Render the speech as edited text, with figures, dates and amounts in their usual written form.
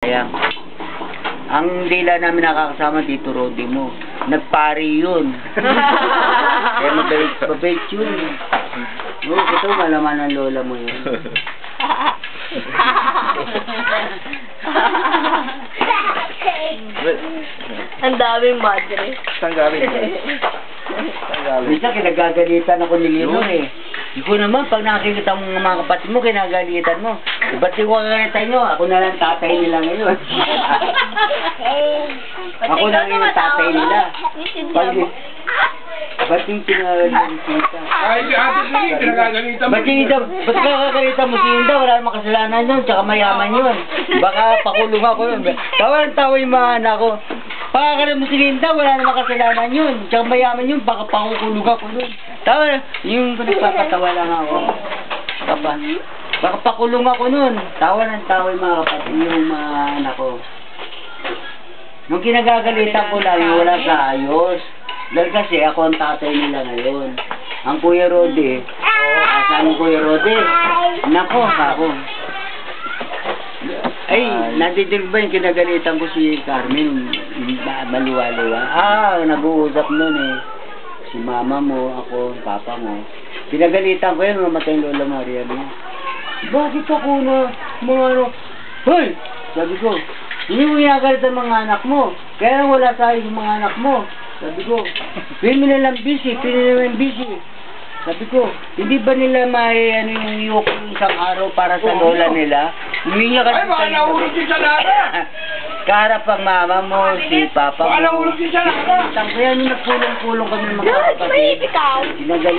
Kaya, ang dila namin nakakasama dito, Rodi mo. Nagpari yun. Kaya mabait yun. Oo, ito malaman ng lola mo yun. Ang daming madre. Saan galing? Minsan kinagagalitan ako ni Lino eh. Ikaw naman, pag nakikita mo ng mga kapatid mo, kinagalitan mo. Ba't yung kakalitan nyo? Ako na lang tatay nila ngayon. Ako na lang yung tatay nila. Ba't yung kinagalitan kita? Ay, si Ate Lili, pinagagalitan mo. Ba't kakagalitan mo si Inda? Wala namang kasalanan yun, tsaka mayaman yun. Baka pakulong ako yun. Tawa yung mga anak ko. Pakakalit mo si Linda, wala namang kasalanan yun. Tsaka mayaman yun, baka pakukulong ako yun. Tawa, yung nagpapatawa lang ako. Baka pakulong ako nun. Tawa ng tawa yung mga kapatid, yung mga anak ko. Nung kinagagalitan ko lang, wala sa ayos. Dahil kasi ako ang tatay nila ngayon. Ang Kuya Rodi, asan ang Kuya Rodi? Nako, ako. Ay, natidig ba yung kinagalitan ko si Carmen? Maliwa-liwa. Nag-uusap nun eh. Si mama mo, ako, papa mo. Pinagalitan ko yun, namatay yung Lola Maria mo. Bakit ako na mga ano? Hoy! Sabi ko, hindi mo ginagalitan mga anak mo. Kaya wala tayo yung mga anak mo. Sabi ko, pili nilang busy, Sabi ko, hindi ba nila may ano yung yuko isang araw para sa lola nila? Huminga kasi Ay, baka nahulog yung salada! Kaharap ang mama mo, si papa mo. Baka nahulog yung salada! Kaya nung nagpulong-pulong kami ng mga kapatid. May ikaw. Ginagali